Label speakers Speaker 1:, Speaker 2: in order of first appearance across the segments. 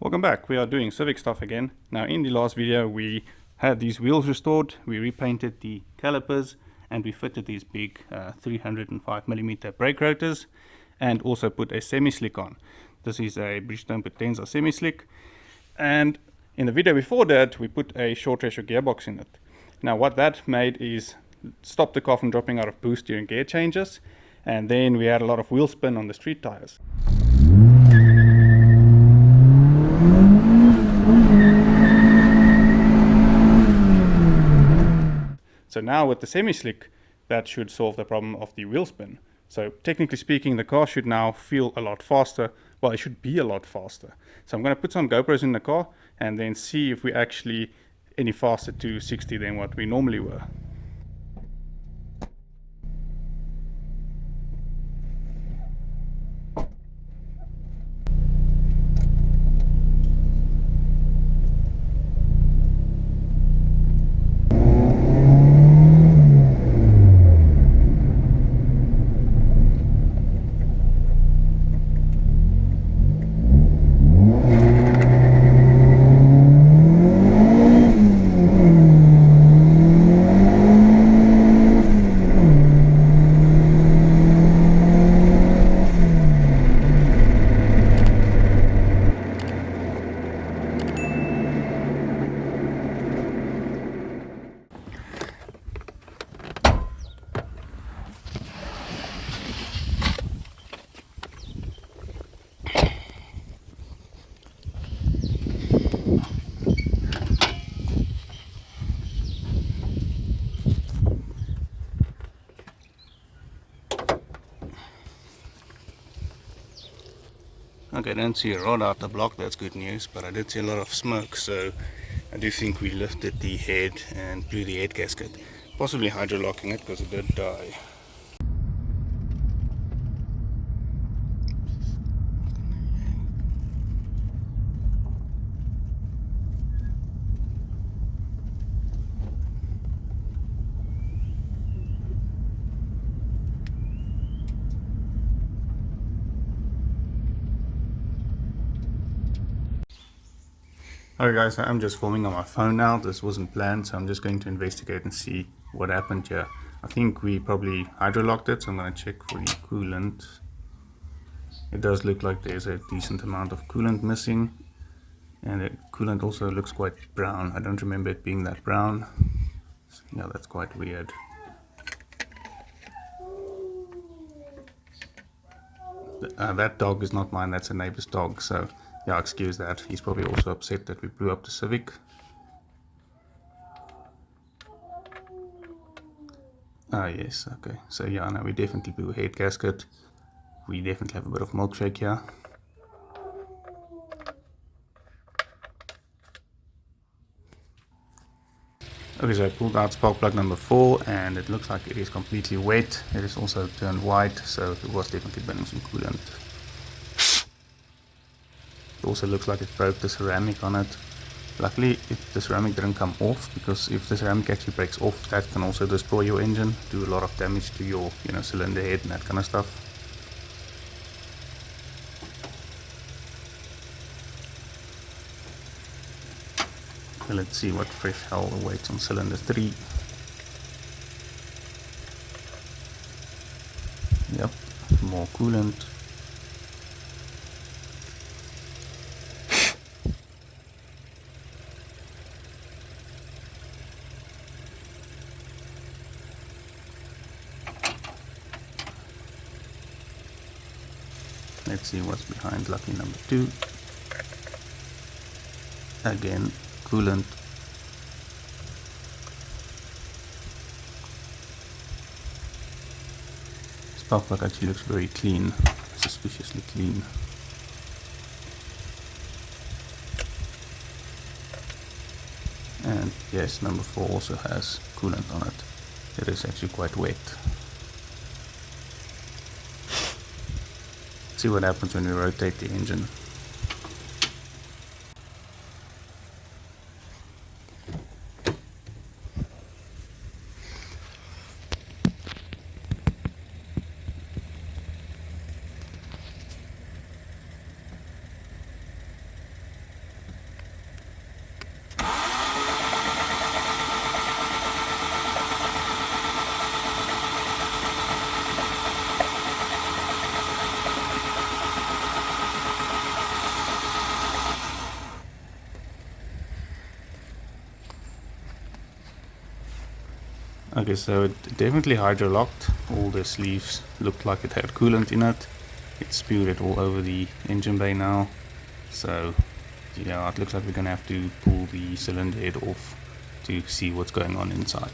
Speaker 1: Welcome back. We are doing Civic stuff again. Now in the last video we had these wheels restored, we repainted the calipers, and we fitted these big 305mm brake rotors and also put a semi-slick on. This is a Bridgestone Potenza semi-slick, and in the video before that we put a short ratio gearbox in it. Now what that made is stop the car from dropping out of boost during gear changes, and then we had a lot of wheel spin on the street tires. So now with the semi-slick, that should solve the problem of the wheel spin. So technically speaking, the car should now feel a lot faster. Well, it should be a lot faster. So I'm going to put some GoPros in the car and then see if we're actually any faster to 60 than what we normally were. Okay, I don't see a rod out the block, that's good news, but I did see a lot of smoke, so I do think we lifted the head and blew the head gasket. Possibly hydrolocking it because it did die. Alright guys, I'm just filming on my phone now. This wasn't planned, so I'm just going to investigate and see what happened here. I think we probably hydrolocked it, so I'm going to check for the coolant. It does look like there's a decent amount of coolant missing, and the coolant also looks quite brown. I don't remember it being that brown. So, yeah, that's quite weird. That dog is not mine, that's a neighbor's dog, so yeah, excuse that. He's probably also upset that we blew up the Civic. Ah yes, okay. So yeah, no, we definitely blew a head gasket. We definitely have a bit of milkshake here. Okay, so I pulled out spark plug number 4 and it looks like it is completely wet. It is also turned white, so it was definitely burning some coolant. It also looks like it broke the ceramic on it. Luckily the ceramic didn't come off, because if the ceramic actually breaks off, that can also destroy your engine, do a lot of damage to your cylinder head and that kind of stuff. So let's see what fresh hell awaits on cylinder 3. Yep, more coolant. Let's see what's behind lucky number 2. Again, coolant. Spark plug actually looks very clean, suspiciously clean. And yes, number 4 also has coolant on it. It is actually quite wet. See what happens when we rotate the engine. Okay, so it definitely hydro-locked. All the sleeves looked like it had coolant in it. It spewed it all over the engine bay now. So yeah, it looks like we're gonna have to pull the cylinder head off to see what's going on inside.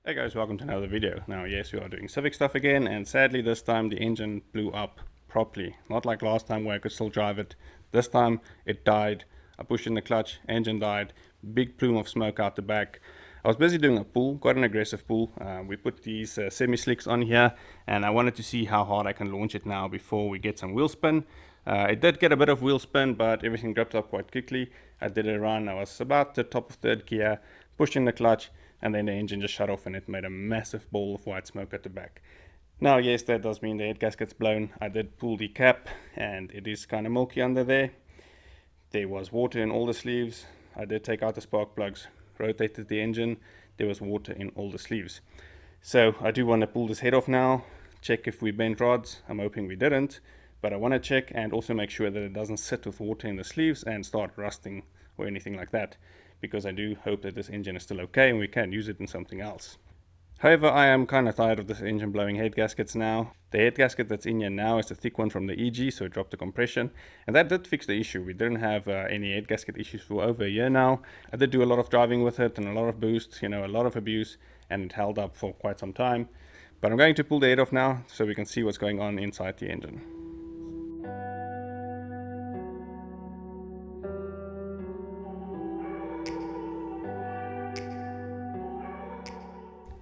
Speaker 1: Hey guys, welcome to another video. Now yes, we are doing Civic stuff again, and sadly this time the engine blew up properly. Not like last time where I could still drive it. This time it died. I pushed in the clutch, engine died, big plume of smoke out the back. I was busy doing a pull, quite an aggressive pull. We put these semi-slicks on here, and I wanted to see how hard I can launch it now before we get some wheel spin. It did get a bit of wheel spin, but everything gripped up quite quickly. I did a run, I was about the top of third gear, pushed in the clutch, and then the engine just shut off and it made a massive ball of white smoke at the back. Now yes, that does mean the head gasket's blown. I did pull the cap and it is kind of milky under there. There was water in all the sleeves. I did take out the spark plugs, rotated the engine. There was water in all the sleeves. So I do want to pull this head off now, check if we bent rods. I'm hoping we didn't, but I want to check and also make sure that it doesn't sit with water in the sleeves and start rusting or anything like that, because I do hope that this engine is still okay and we can use it in something else. However, I am kind of tired of this engine blowing head gaskets now. The head gasket that's in here now is the thick one from the EG, so it dropped the compression, and that did fix the issue. We didn't have any head gasket issues for over a year now. I did do a lot of driving with it and a lot of boost, a lot of abuse, and it held up for quite some time. But I'm going to pull the head off now so we can see what's going on inside the engine.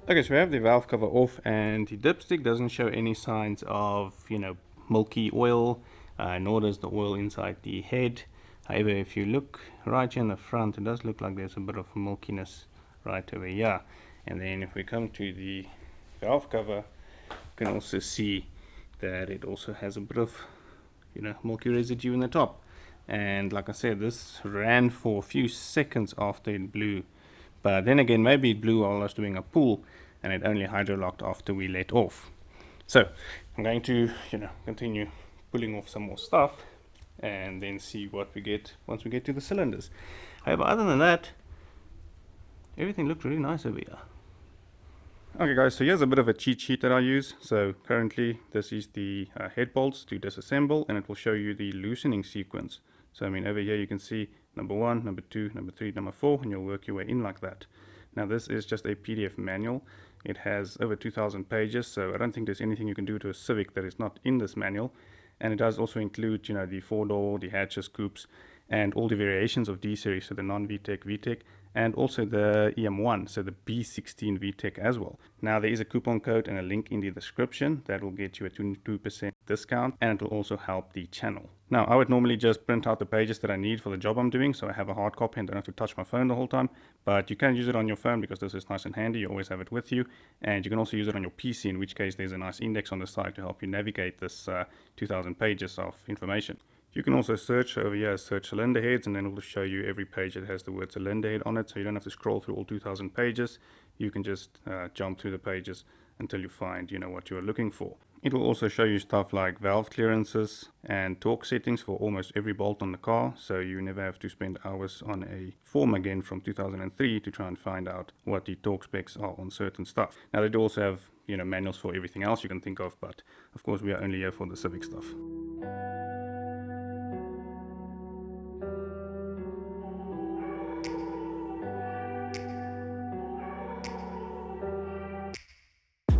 Speaker 1: Okay, so we have the valve cover off and the dipstick doesn't show any signs of, milky oil, nor does the oil inside the head. However, if you look right here in the front, it does look like there's a bit of milkiness right over here. And then if we come to the valve cover, you can also see that it also has a bit of, milky residue in the top. And like I said, this ran for a few seconds after it blew. But then again, maybe it blew while I was doing a pull and it only hydro-locked after we let off. So I'm going to, continue pulling off some more stuff and then see what we get once we get to the cylinders. However, other than that, everything looked really nice over here. Okay guys, so here's a bit of a cheat sheet that I use. So currently this is the head bolts to disassemble, and it will show you the loosening sequence. So over here you can see number 1, number 2, number 3, number 4, and you'll work your way in like that. Now this is just a PDF manual. It has over 2,000 pages, so I don't think there's anything you can do to a Civic that is not in this manual. And it does also include, the 4-door, the hatches, coupes, and all the variations of D-series, so the non-VTEC, VTEC, and also the EM1, so the B16 VTEC as well. Now there is a coupon code and a link in the description that will get you a 22% discount, and it will also help the channel. Now I would normally just print out the pages that I need for the job I'm doing, so I have a hard copy and don't have to touch my phone the whole time, but you can use it on your phone because this is nice and handy. You always have it with you, and you can also use it on your PC, in which case there's a nice index on the side to help you navigate this 2,000 pages of information. You can also search over here, search cylinder heads, and then it will show you every page that has the word cylinder head on it, so you don't have to scroll through all 2,000 pages. You can just jump through the pages until you find what you're looking for. It will also show you stuff like valve clearances and torque settings for almost every bolt on the car, so you never have to spend hours on a form again from 2003 to try and find out what the torque specs are on certain stuff. Now they do also have manuals for everything else you can think of, but of course we are only here for the Civic stuff.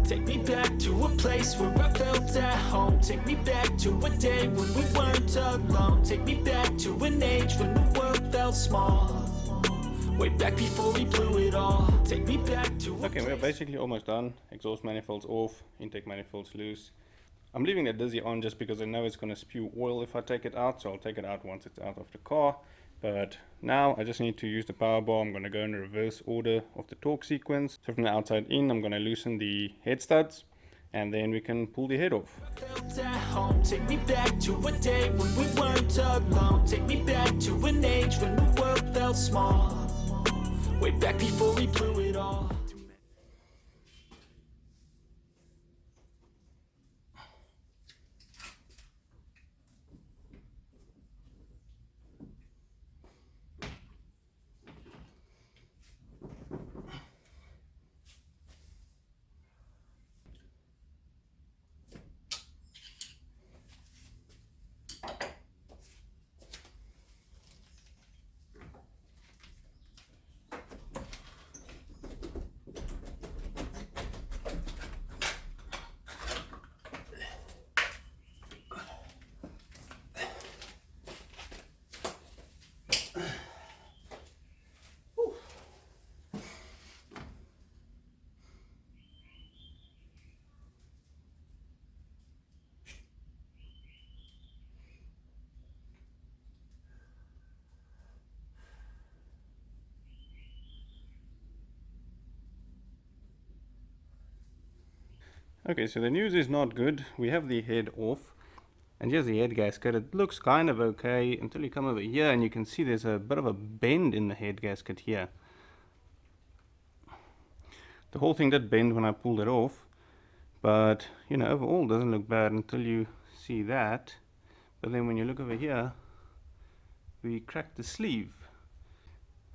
Speaker 2: Take me back to a place where I felt at home. Take me back to a day when we weren't alone. Take me back to an age when the world felt small. Way back before we blew it all. Take me back to
Speaker 1: Okay, we're basically almost done. Exhaust manifolds off, intake manifolds loose. I'm leaving the Dizzy on just because I know it's going to spew oil if I take it out, so I'll take it out once it's out of the car. But now I just need to use the power bar. I'm going to go in reverse order of the torque sequence. So from the outside in, I'm going to loosen the head studs, and then we can pull the head off.
Speaker 2: Felt at home. Take me back to a day when we weren't alone. Take me back to an age when the world felt small. Way back before we blew it all.
Speaker 1: Okay, so the news is not good. We have the head off, and here's the head gasket. It looks kind of okay until you come over here and you can see there's a bit of a bend in the head gasket here. The whole thing did bend when I pulled it off, but you know, overall it doesn't look bad until you see that. But then when you look over here, we cracked the sleeve.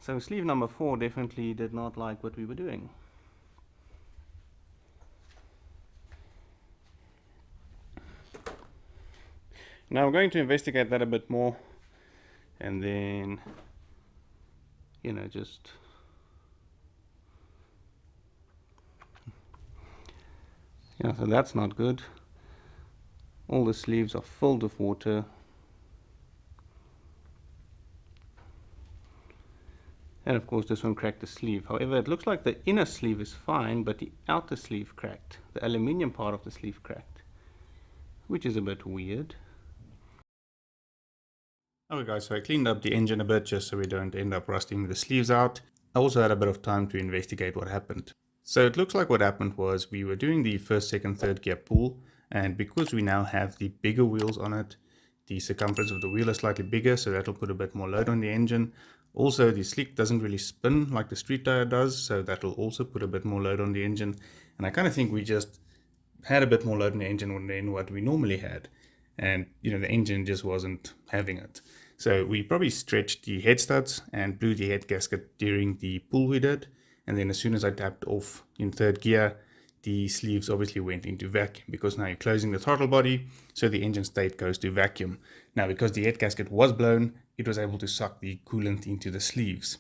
Speaker 1: So sleeve number 4 definitely did not like what we were doing. Now I'm going to investigate that a bit more, and then, you know, just yeah, so that's not good. All the sleeves are filled with water. And of course this one cracked the sleeve. However, it looks like the inner sleeve is fine, but the outer sleeve cracked. The aluminium part of the sleeve cracked, which is a bit weird. Okay guys, so I cleaned up the engine a bit just so we don't end up rusting the sleeves out. I also had a bit of time to investigate what happened. So it looks like what happened was we were doing the first, second, third gear pull, and because we now have the bigger wheels on it, the circumference of the wheel is slightly bigger, so that'll put a bit more load on the engine. Also, the slick doesn't really spin like the street tire does, so that'll also put a bit more load on the engine. And I kind of think we just had a bit more load on the engine than what we normally had. And you know, the engine just wasn't having it. So we probably stretched the head studs and blew the head gasket during the pull we did. And then as soon as I tapped off in third gear, the sleeves obviously went into vacuum, because now you're closing the throttle body, so the engine state goes to vacuum. Now because the head gasket was blown, it was able to suck the coolant into the sleeves.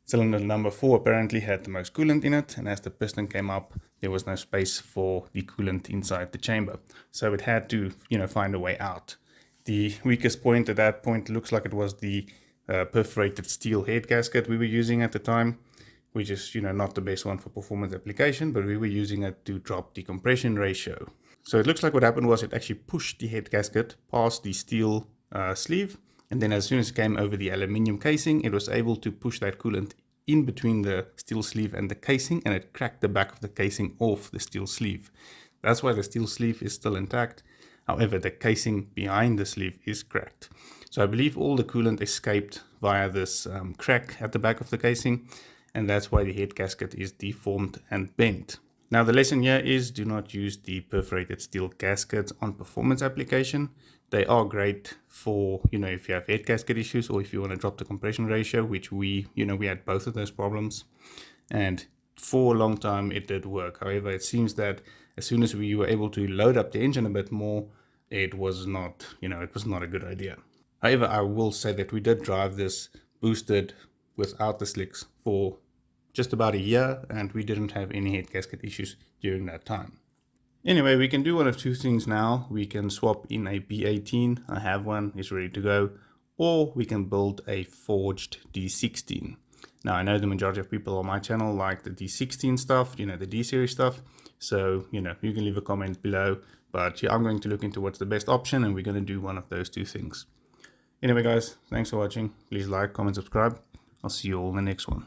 Speaker 1: Cylinder number 4 apparently had the most coolant in it, and as the piston came up, there was no space for the coolant inside the chamber. So it had to, you know, find a way out. The weakest point at that point looks like it was the perforated steel head gasket we were using at the time, which is, you know, not the best one for performance application, but we were using it to drop the compression ratio. So it looks like what happened was it actually pushed the head gasket past the steel sleeve, and then as soon as it came over the aluminium casing, it was able to push that coolant in between the steel sleeve and the casing, and it cracked the back of the casing off the steel sleeve. That's why the steel sleeve is still intact. However, the casing behind the sleeve is cracked. So I believe all the coolant escaped via this crack at the back of the casing, and that's why the head gasket is deformed and bent. Now the lesson here is, do not use the perforated steel gaskets on performance application. They are great for, you know, if you have head gasket issues or if you want to drop the compression ratio, which we had both of those problems. And for a long time it did work. However, it seems that as soon as we were able to load up the engine a bit more, it was not a good idea. However, I will say that we did drive this boosted without the slicks for just about a year, and we didn't have any head gasket issues during that time. Anyway, we can do one of two things now. We can swap in a B18, I have one, it's ready to go, or we can build a forged D16. Now I know the majority of people on my channel like the D16 stuff, you know, the D-series stuff, so you know, you can leave a comment below, but yeah, I'm going to look into what's the best option, and we're going to do one of those two things. Anyway guys, thanks for watching. Please like, comment, subscribe. I'll see you all in the next one.